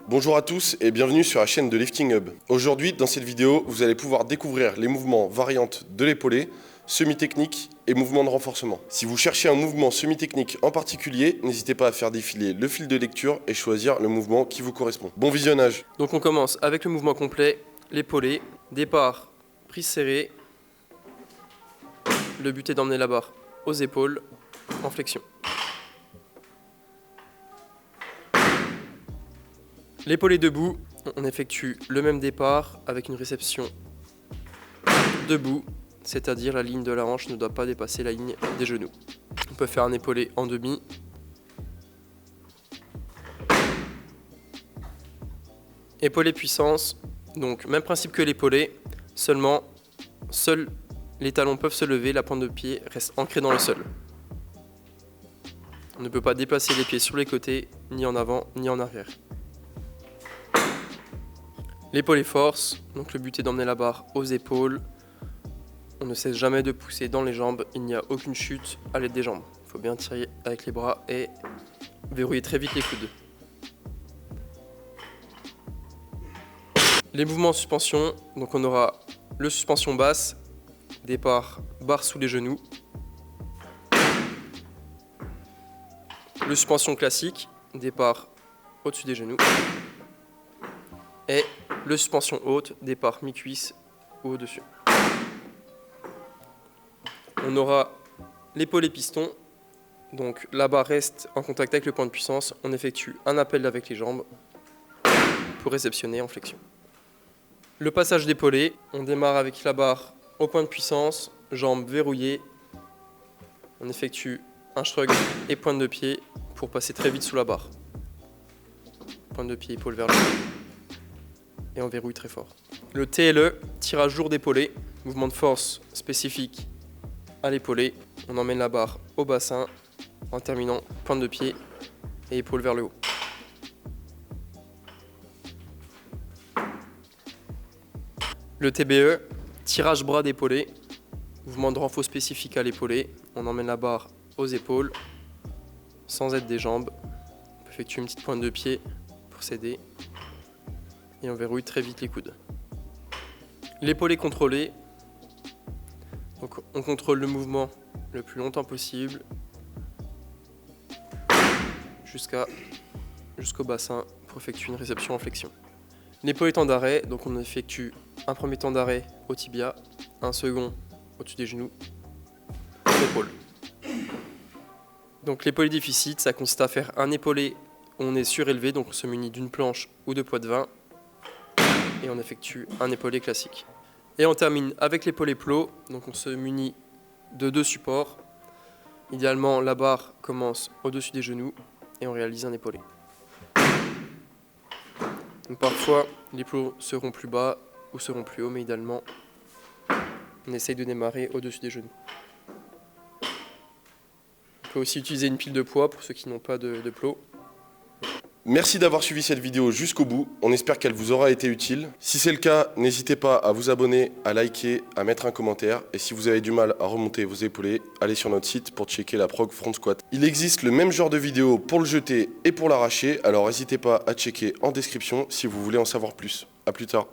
Bonjour à tous et bienvenue sur la chaîne de Lifting Hub. Aujourd'hui, dans cette vidéo, vous allez pouvoir découvrir les mouvements variantes de l'épaulé, semi-technique et mouvements de renforcement. Si vous cherchez un mouvement semi-technique en particulier, n'hésitez pas à faire défiler le fil de lecture et choisir le mouvement qui vous correspond. Bon visionnage. Donc on commence avec le mouvement complet, l'épaulé, départ, prise serrée. Le but est d'emmener la barre aux épaules en flexion. L'épaulé debout, on effectue le même départ avec une réception debout, c'est-à-dire la ligne de la hanche ne doit pas dépasser la ligne des genoux. On peut faire un épaulé en demi. Épaulé puissance, donc même principe que l'épaulé, seuls les talons peuvent se lever, la pointe de pied reste ancrée dans le sol. On ne peut pas déplacer les pieds sur les côtés, ni en avant, ni en arrière. L'épaulé force, donc le but est d'emmener la barre aux épaules. On ne cesse jamais de pousser dans les jambes, il n'y a aucune chute à l'aide des jambes. Il faut bien tirer avec les bras et verrouiller très vite les coudes. Les mouvements en suspension, donc on aura le suspension basse, départ barre sous les genoux. Le suspension classique, départ au-dessus des genoux. Et le suspension haute, départ mi-cuisse ou au-dessus. On aura l'épaulé piston, donc la barre reste en contact avec le point de puissance. On effectue un appel avec les jambes pour réceptionner en flexion. Le passage d'épaulé, on démarre avec la barre au point de puissance, jambes verrouillées. On effectue un shrug et pointe de pied pour passer très vite sous la barre. Pointe de pied, épaule vers le haut. Et on verrouille très fort. Le TLE, tirage lourd d'épaulé, mouvement de force spécifique à l'épaulé. On emmène la barre au bassin en terminant pointe de pied et épaule vers le haut. Le TBE, tirage bras d'épaulé, mouvement de renfort spécifique à l'épaulé. On emmène la barre aux épaules sans aide des jambes. On peut effectuer une petite pointe de pied pour s'aider. Et on verrouille très vite les coudes. L'épaulé contrôlé, donc on contrôle le mouvement le plus longtemps possible jusqu'au bassin pour effectuer une réception en flexion. L'épaulé temps d'arrêt, donc on effectue un premier temps d'arrêt au tibia, un second au-dessus des genoux, l'épaule. Donc l'épaulé déficit, ça consiste à faire un épaulé où on est surélevé, donc on se munit d'une planche ou de poids de vin. Et on effectue un épaulé classique. Et on termine avec l'épaulé plot, donc on se munit de 2 supports. Idéalement, la barre commence au-dessus des genoux et on réalise un épaulé. Donc parfois, les plots seront plus bas ou seront plus hauts, mais idéalement, on essaye de démarrer au-dessus des genoux. On peut aussi utiliser une pile de poids pour ceux qui n'ont pas de plot. Merci d'avoir suivi cette vidéo jusqu'au bout, on espère qu'elle vous aura été utile. Si c'est le cas, n'hésitez pas à vous abonner, à liker, à mettre un commentaire. Et si vous avez du mal à remonter vos épaulés, allez sur notre site pour checker la prog front squat. Il existe le même genre de vidéo pour le jeter et pour l'arracher, alors n'hésitez pas à checker en description si vous voulez en savoir plus. A plus tard.